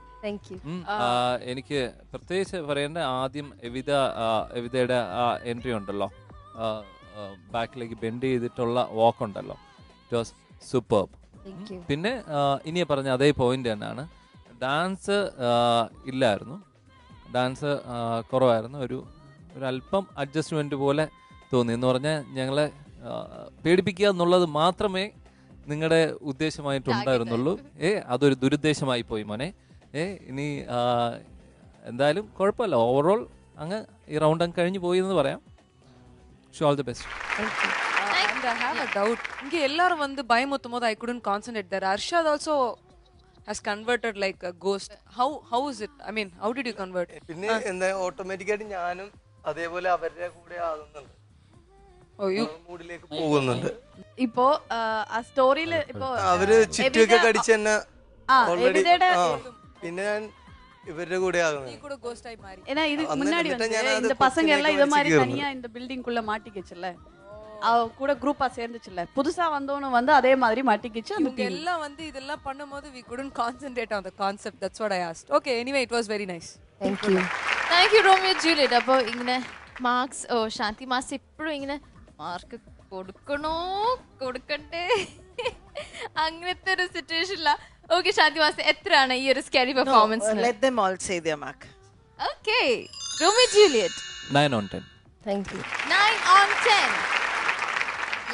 എനിക്ക് പ്രത്യേകിച്ച് പറയേണ്ട, ആദ്യം എവിതയുടെ ആ എൻട്രി ഉണ്ടല്ലോ, ബാക്കിലേക്ക് ബെൻഡ് ചെയ്തിട്ടുള്ള വാക്ക് ഉണ്ടല്ലോ, ഇറ്റ് വാസ് സൂപ്പർ. പിന്നെ ഇനി പറഞ്ഞ അതേ പോയിന്റ് തന്നെയാണ്, ഡാൻസ് ഇല്ലായിരുന്നു, ഡാൻസ് കുറവായിരുന്നു. ഒരു അല്പം അഡ്ജസ്റ്റ്മെന്റ് പോലെ തോന്നി. എന്ന് പറഞ്ഞാൽ ഞങ്ങളെ പേടിപ്പിക്കുക എന്നുള്ളത് മാത്രമേ നിങ്ങളുടെ ഉദ്ദേശമായിട്ടുണ്ടായിരുന്നുള്ളൂ. അതൊരു ദുരുദ്ദേശമായി പോയി മോനെ. ഇനി എന്തായാലും കുഴപ്പമില്ല, ഓവറോൾ അങ്ങ് ഈ റൗണ്ട് അങ്ങ് കഴിഞ്ഞു പോയി എന്ന് പറയാം. All the best. I have a doubt. Inge ellarum vandu bayamuthumbod I couldn't concentrate there. Arshad also has converted like a ghost. How is it? I mean, how did you convert? പിന്നെ എന്താ ഓട്ടോമാറ്റിക്കായിട്ട് ഞാനും അതേപോലെ അവരുടെ കൂടെ ആകുന്നുണ്ട്, മൂഡിലേക്ക് പോകുന്നുണ്ട്. ഇപ്പോ ആ സ്റ്റോറിയിൽ ഇപ്പോ അവര് ചുറ്റൊക്കെ കടിച്ച് തന്നെ ഓൾറെഡി, പിന്നെ ഞാൻ இவரே கூட ஆகும். நீ கூட கோஸ்ட் ஆயி மாறி. ஏனா இது முன்னாடி வந்து இந்த பசங்க எல்லாம் இத மாதிரி தனியா இந்த பில்டிங் குள்ள மாட்டிக்கிச்சுல, அவ கூட குரூப்பா சேர்ந்துச்சுல, புதுசா வந்தவனும் வந்து அதே மாதிரி மாட்டிக்கிச்சு. அந்த எல்லாம் வந்து இதெல்லாம் பண்ணும்போது we couldn't concentrate on the concept. That's what I asked. Okay, anyway, it was very nice. Thank you. Thank you Romeo Juliet. അപ്പോൾ ഇങ്ങനെ മാർക്സ് ശാന്തി മാസ്റ്റർ എപ്പോഴും ഇങ്ങനെ മാർക്ക് കൊടുക്കണോ കൊടുക്കണ്ടേ അങ്ങനത്തെ ഒരു സിറ്റുവേഷനില്ല. Okay, Shanti Master, എത്രയാണ് ഈ ഒരു scary performance? Let them all say their mark. Okay, Romeo Juliet 9 on 10. Thank you. 9 on 10.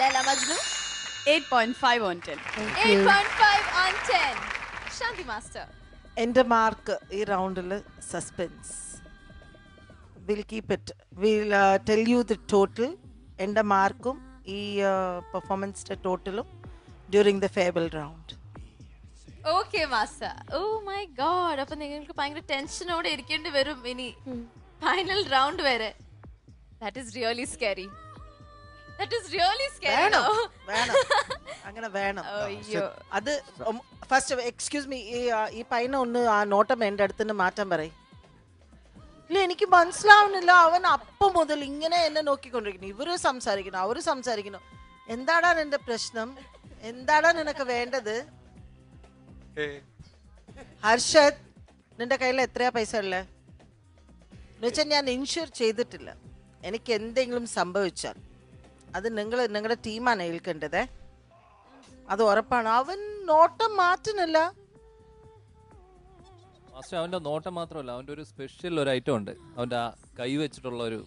Laila Majnu 8.5 on 10. 8.5 on 10. Shanti master. എൻ്റെ മാർക്ക് ഈ റൗണ്ടിൽ suspense. Will keep it. Will tell you the total. എൻ്റെ മാർക്കും ഈ പെർഫോമൻസിൻ്റെ ടോട്ടലും during the final round. Okay master. Oh my god. അപ്പൊ നിങ്ങൾക്ക് ഭയങ്കര ടെൻഷനോടെ ഇരിക്കേണ്ടി വരും ഇനി ഫൈനൽ റൗണ്ട് വരെ. That is really scary. That is really scary. വേണം അങ്ങനെ വേണം. അത് ഫസ്റ്റ് എക്സ്ക്യൂസ് മീ, ഈ പൈന ഒന്ന് ആ നോട്ടം എൻ്റെ അടുത്ത് മാറ്റാൻ പറയും. ഇല്ല എനിക്ക് മനസ്സിലാവുന്നില്ല. അവൻ അപ്പം മുതൽ ഇങ്ങനെ എന്നെ നോക്കിക്കൊണ്ടിരിക്കുന്നു. ഇവര് സംസാരിക്കുന്നു, അവര് സംസാരിക്കുന്നു. എന്താടാ നിന്റെ പ്രശ്നം? എന്താടാ നിനക്ക് വേണ്ടത്? ഹർഷത്, നിന്റെ കയ്യിൽ എത്രയാ പൈസ ഉള്ളേ? എന്നുവെച്ചാൽ ഞാൻ ഇൻഷുർ ചെയ്തിട്ടില്ല. എനിക്ക് എന്തെങ്കിലും സംഭവിച്ചാൽ അത് നിങ്ങളുടെ ടീമാണ് ഏൽക്കേണ്ടത്. അത് ഉറപ്പാണ്. അവൻ നോട്ടം മാറ്റുന്നില്ല. അവന്റെ നോട്ടം മാത്രമല്ല, അവന്റെ ഒരു സ്പെഷ്യൽ ഒരു ഐറ്റം ഉണ്ട്. അവന്റെ ആ കൈ വെച്ചിട്ടുള്ള ഒരു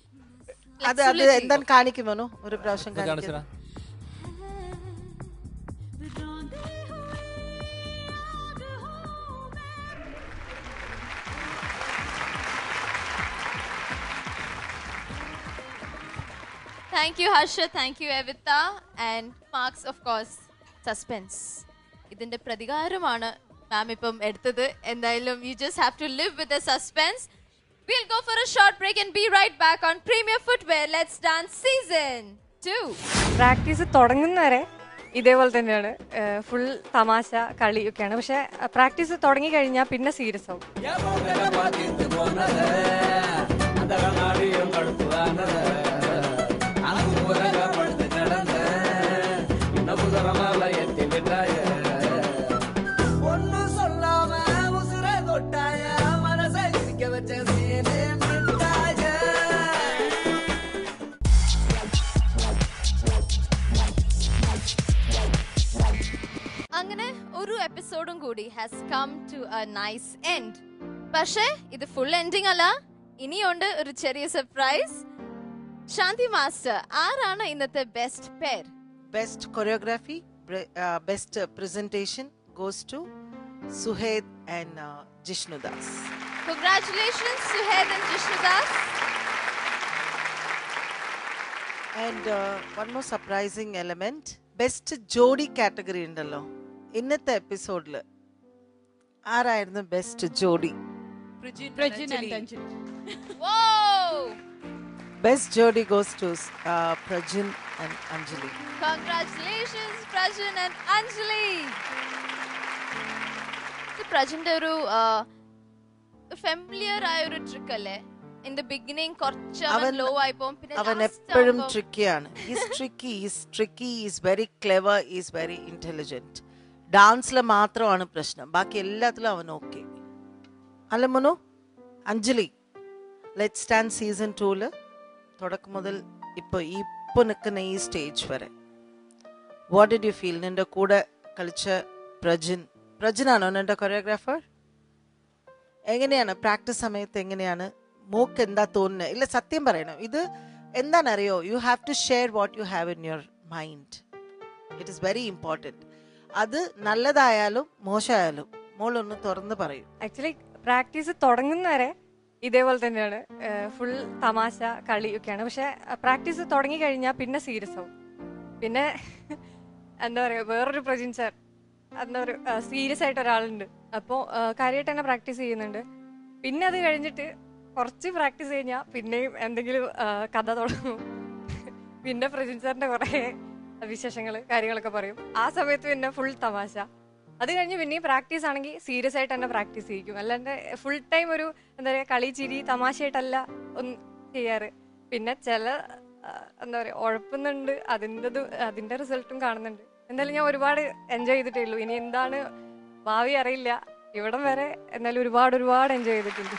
അത് എന്താണ് കാണിക്കുമോനോ? ഒരു പ്രാവശ്യം കാണിച്ചു. Thank you Harsha, thank you Evita, and marks of course suspense. ഇതിന്റെ പ്രതികാരമാണ് മാം ഇപ്പം എടുത്തത്. എന്തായാലും you just have to live with the suspense. We'll go for a short break and be right back on Premier Footwear Let's Dance Season 2. Practice തുടങ്ങുന്നവരെ ഇതേപോലെ തന്നെയാണ്. Full തമാശ കളിയൊക്കെയാണ്. പക്ഷെ practice തുടങ്ങി കഴിഞ്ഞാൽ പിന്നെ സീരിയസ് ആവും. അങ്ങനെ ഒരു എപ്പിസോഡും കൂടി has come to a nice end. പക്ഷേ ഇത് ഫുൾ എൻഡിങ് അല്ല. ഇനിയുണ്ട് ഒരു ചെറിയ സർപ്രൈസ്. ശാന്തി മാസ്റ്റർ, ആരാണ് ഇന്നത്തെ best pair? Best choreography, best presentation goes to Suhed and Jishnu Das. Congratulations Suhed and Jishnu Das. And one more surprising element, best jodi category ഉണ്ടല്ലോ ഇന്നത്തെ എപ്പിസോഡിൽ. ആരായിരുന്നു ബെസ്റ്റ് ജോഡി? Prajin and Anjali. Whoa! Best jodi goes to Prajin and Anjali. Congratulations Prajin and Anjali. പ്രജിന്റെ ഒരു familiar ആയ ഒരു trick അല്ലേ? In the beginning കുറച്ച് അവൻ ലോ ആയി പോകും, പിന്നെ അവൻ എപ്പോഴും ട്രിക്കിയാണ്. He's tricky, he's very clever, he's very intelligent. ഡാൻസിൽ മാത്രമാണ് പ്രശ്നം, ബാക്കി എല്ലാത്തിലും അവൻ ഓക്കെ അല്ല മോനു? അഞ്ജലി, ലെറ്റ്സ് ഡാൻസ് സീസൺ 2 തുടക്കം മുതൽ ഇപ്പോൾ നിൽക്കുന്ന ഈ സ്റ്റേജ് വരെ വാട്ട് ഡിഡ് യു ഫീൽ? നിന്റെ കൂടെ കളിച്ച പ്രജിനാണോ നിന്റെ കൊറിയോഗ്രാഫർ? എങ്ങനെയാണ് പ്രാക്ടീസ് സമയത്ത്? എങ്ങനെയാണ് മോക്ക് എന്താ തോന്നുന്നത്? ഇല്ല സത്യം പറയണം. ഇത് എന്താണെന്നറിയോ? You have to share what you have in your mind. It is very important. അത് നല്ലതായാലും മോശമായാലും മോളൊന്ന് തുറന്ന് പറയും. ആക്ച്വലി പ്രാക്ടീസ് തുടങ്ങുന്നവരെ ഇതേപോലെ തന്നെയാണ്. ഫുൾ തമാശ കളിയൊക്കെയാണ്. പക്ഷെ പ്രാക്ടീസ് തുടങ്ങി കഴിഞ്ഞാൽ പിന്നെ സീരിയസ് ആവും. പിന്നെ എന്താ പറയുക, വേറൊരു പ്രജിൻ സാർ, എന്താ പറയുക, സീരിയസ് ആയിട്ട് ഒരാളുണ്ട്. അപ്പോൾ കാര്യമായിട്ട് തന്നെ പ്രാക്ടീസ് ചെയ്യുന്നുണ്ട്. പിന്നെ അത് കഴിഞ്ഞിട്ട് കുറച്ച് പ്രാക്ടീസ് കഴിഞ്ഞാൽ പിന്നെയും എന്തെങ്കിലും കഥ തുടങ്ങും. പിന്നെ പ്രജിൻ സാറിന്റെ കുറേ വിശേഷങ്ങൾ കാര്യങ്ങളൊക്കെ പറയും. ആ സമയത്ത് പിന്നെ ഫുൾ തമാശ. അത് കഴിഞ്ഞ് പിന്നെയും പ്രാക്ടീസ് ആണെങ്കിൽ സീരിയസ് ആയിട്ട് തന്നെ പ്രാക്ടീസ് ചെയ്യിക്കും. അല്ലാണ്ട് ഫുൾ ടൈം ഒരു എന്താ പറയുക കളി ചിരി തമാശയായിട്ടല്ല ഒന്ന് ചെയ്യാറ്. പിന്നെ ചില എന്താ പറയുക ഉഴപ്പുന്നുണ്ട്, അതിൻ്റെ റിസൾട്ടും കാണുന്നുണ്ട്. എന്തായാലും ഞാൻ ഒരുപാട് എൻജോയ് ചെയ്തിട്ടേ ഉള്ളൂ. ഇനി എന്താണ് ഭാവി അറിയില്ല. ഇവിടം വരെ എന്നാലും ഒരുപാട് എൻജോയ് ചെയ്തിട്ടുണ്ട്.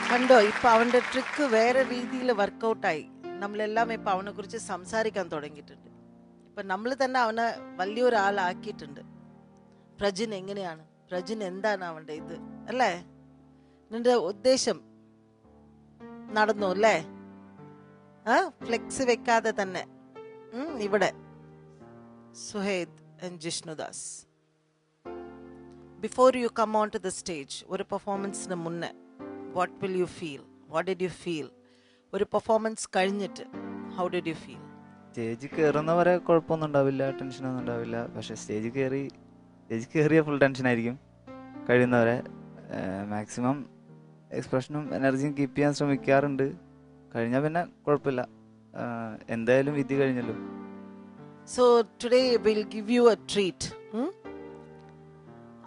കണ്ടോ, ഇപ്പൊ അവന്റെ ട്രിക്ക് വേറെ രീതിയിൽ വർക്കൗട്ടായി. നമ്മളെല്ലാം ഇപ്പൊ അവനെ കുറിച്ച് സംസാരിക്കാൻ തുടങ്ങിയിട്ടുണ്ട്. ഇപ്പൊ നമ്മൾ തന്നെ അവനെ വലിയൊരാളാക്കിയിട്ടുണ്ട്. പ്രജിൻ എങ്ങനെയാണ്, പ്രജിൻ എന്താണ് അവന്റെ ഇത് അല്ലേ? നിന്റെ ഉദ്ദേശം നടന്നു അല്ലേ? ഫ്ലെക്സ് വെക്കാതെ തന്നെ ഇവിടെ Suhed and Jishnu Das. before you come onto the stage, ഒരു പെർഫോമൻസിന് മുന്നേ what will you feel? What did you feel? ഒരു പെർഫോമൻസ് കഴിഞ്ഞിട്ട് how did you feel? സ്റ്റേജിൽ കയറുന്നവരെ കുഴപ്പമൊന്നും ഉണ്ടാവില്ല, ടെൻഷനൊന്നും ഉണ്ടാവില്ല. പക്ഷേ സ്റ്റേജിൽ കയറിയ ഫുൾ ടെൻഷനായിരിക്കും. കഴിയുന്നവരെ മാക്സിമം എക്സ്പ്രഷനും എനർജിയും കീപ്പ് ചെയ്യാൻ ശ്രമിക്കാറുണ്ട്. കഴിഞ്ഞാൽ പിന്നെ കുഴപ്പമില്ല, എന്തായാലും വിധി കഴിഞ്ഞല്ലോ. So today we'll give you a treat.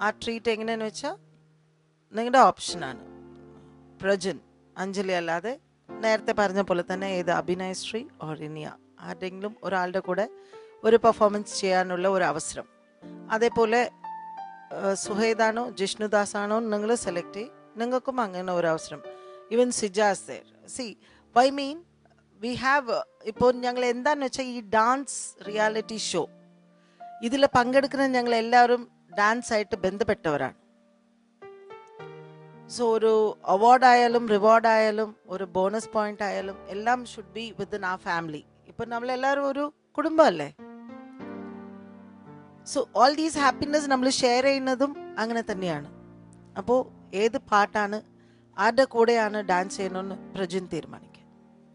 ആ ട്രീറ്റ് എങ്ങനെയാന്ന് വെച്ചാൽ നിങ്ങളുടെ ഓപ്ഷനാണ്. പ്രജൻ, അഞ്ജലി അല്ലാതെ നേരത്തെ പറഞ്ഞ പോലെ തന്നെ ഏത് അഭിനയശ്രീ ഓർ ഇനിയ ആരുടെങ്കിലും ഒരാളുടെ കൂടെ ഒരു പെർഫോമൻസ് ചെയ്യാനുള്ള ഒരു അവസരം. അതേപോലെ സുഹൈദാണോ ജിഷ്ണുദാസ് ആണോ നിങ്ങൾ സെലക്ട് ചെയ്യും, നിങ്ങൾക്കും അങ്ങനെ ഒരു അവസരം. Even Sijas there. See why mean we have, ഇപ്പോൾ ഞങ്ങൾ എന്താണെന്ന് വെച്ചാൽ ഈ ഡാൻസ് റിയാലിറ്റി ഷോ ഇതിൽ പങ്കെടുക്കുന്ന ഞങ്ങൾ എല്ലാവരും ഡാൻസായിട്ട് ബന്ധപ്പെട്ടവരാണ്. സോ ഒരു അവാർഡായാലും റിവാർഡായാലും ഒരു ബോണസ് പോയിന്റ് ആയാലും എല്ലാം ഷുഡ് ബി വിത്തിൻ ആ ഫാമിലി. ഇപ്പം നമ്മളെല്ലാവരും ഒരു കുടുംബമല്ലേ. സോ ഓൾ ദീസ് ഹാപ്പിനെസ് നമ്മൾ ഷെയർ ചെയ്യുന്നതും അങ്ങനെ തന്നെയാണ്. അപ്പോൾ ഏത് പാട്ടാണ് ആരുടെ കൂടെയാണ് ഡാൻസ് ചെയ്യണമെന്ന് പ്രജിൻ തീരുമാനിക്കുക.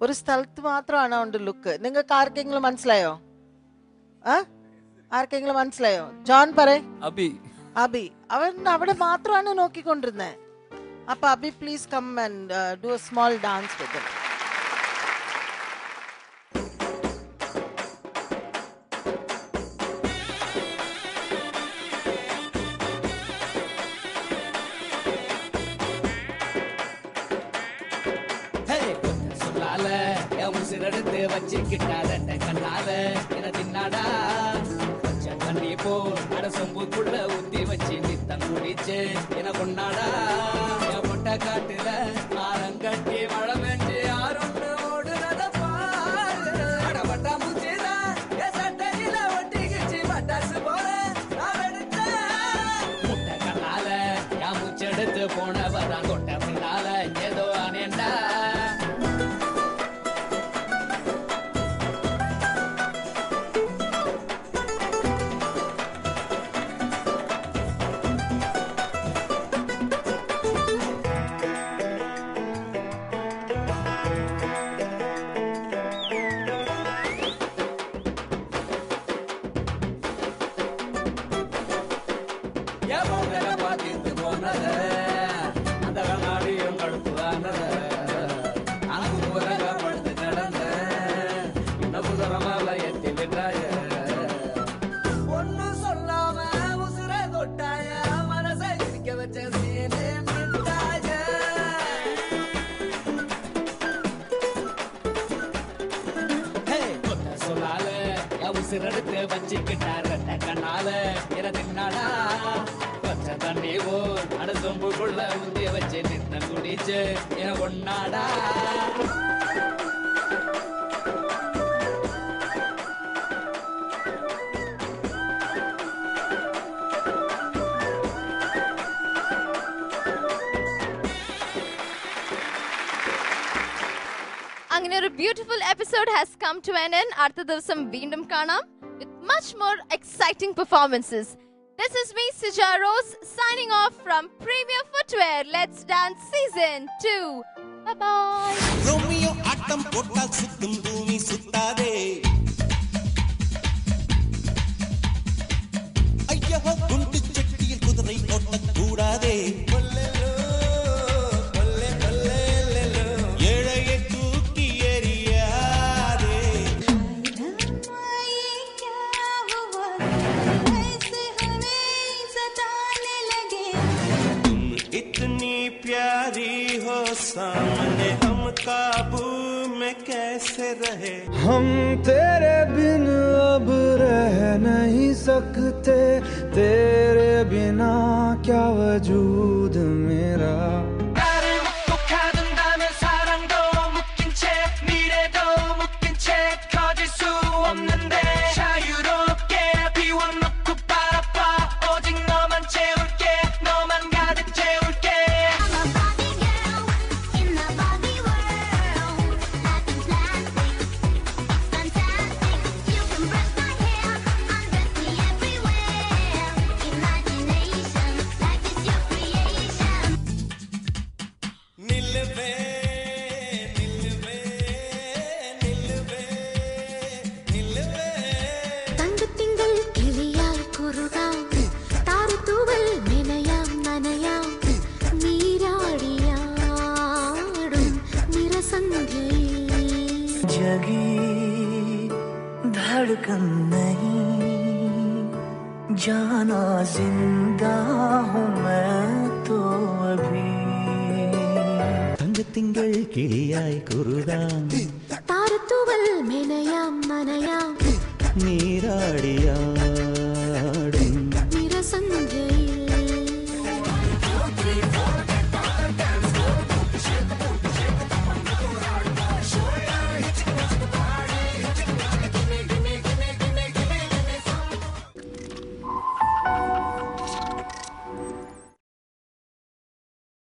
ഒരു സ്ഥലത്ത് മാത്രമാണ് അവൻ്റെ ലുക്ക്. നിങ്ങൾക്ക് ആർക്കെങ്കിലും മനസ്സിലായോ? ആർക്കെങ്കിലും മനസ്സിലായോ? ജോൺ പറയേ. അബി അവൻ അവിടെ മാത്രമാണ് നോക്കിക്കൊണ്ടിരുന്നത്. അപ്പൊ Abhi please come and do a small dance with them. உசிரெடுத்து வச்சுக்கிட்டாத கண்ணால என தின்னாடா தண்ணி போ அட சொம்புக்குள்ள ஊத்தி வச்சு நித்தம் குடிச்சு என கொண்டாடா என் பொட்ட காட்டுல ஆரங்கட்டி மழை பெஞ்சு ஆறுண்டு ஓடுறத பாரு. அடப்பட்டா முச்சிதா என் சட்டையில ஒட்டிக்கிச்சு பட்டாசு போல நான் எடுத்தேன். முட்டை கண்ணால என் முச்செடுத்து போனவதான் கொட்ட பின்னால ஏதோ அனேண்டா. உசிரெடுத்து வச்சுக்கிட்டார கண்ணால என தின்னாடா பச்சை தண்ணி போ அட சொம்புக்குள்ள ஊத்தி வச்சு நின்ன குடிச்சு என கொண்டாடா. അങ്ങനെ ഒരു beautiful episode has come to an end. അടുത്ത ദിവസം വീണ്ടും കാണാം with much more exciting performances. This is me, Sija Rose, signing off from Premier Footwear. Let's Dance Season 2. Bye-bye. Romeo attam pottal suttum bhoomi suttade. Ayyo gundu chettiyil kudurai otta koodade. Pollelo polle pollelo yelaye tooki eriyade. इतनी प्यारी हो सामने हम काबू में कैसे रहे. हम तेरे बिन अब रह नहीं सकते, तेरे बिना क्या वजूद मेरा. Imagination like जगी धड़कन नहीं जाना जिंदा हूँ मैं तो अभी തങ്കത്തിങ്കൾ കിളിയായി കുറുതാം താരത്തൂവൽ മെനയാം നനയാം നീരാടിയാടും നിറസന്ധ്യ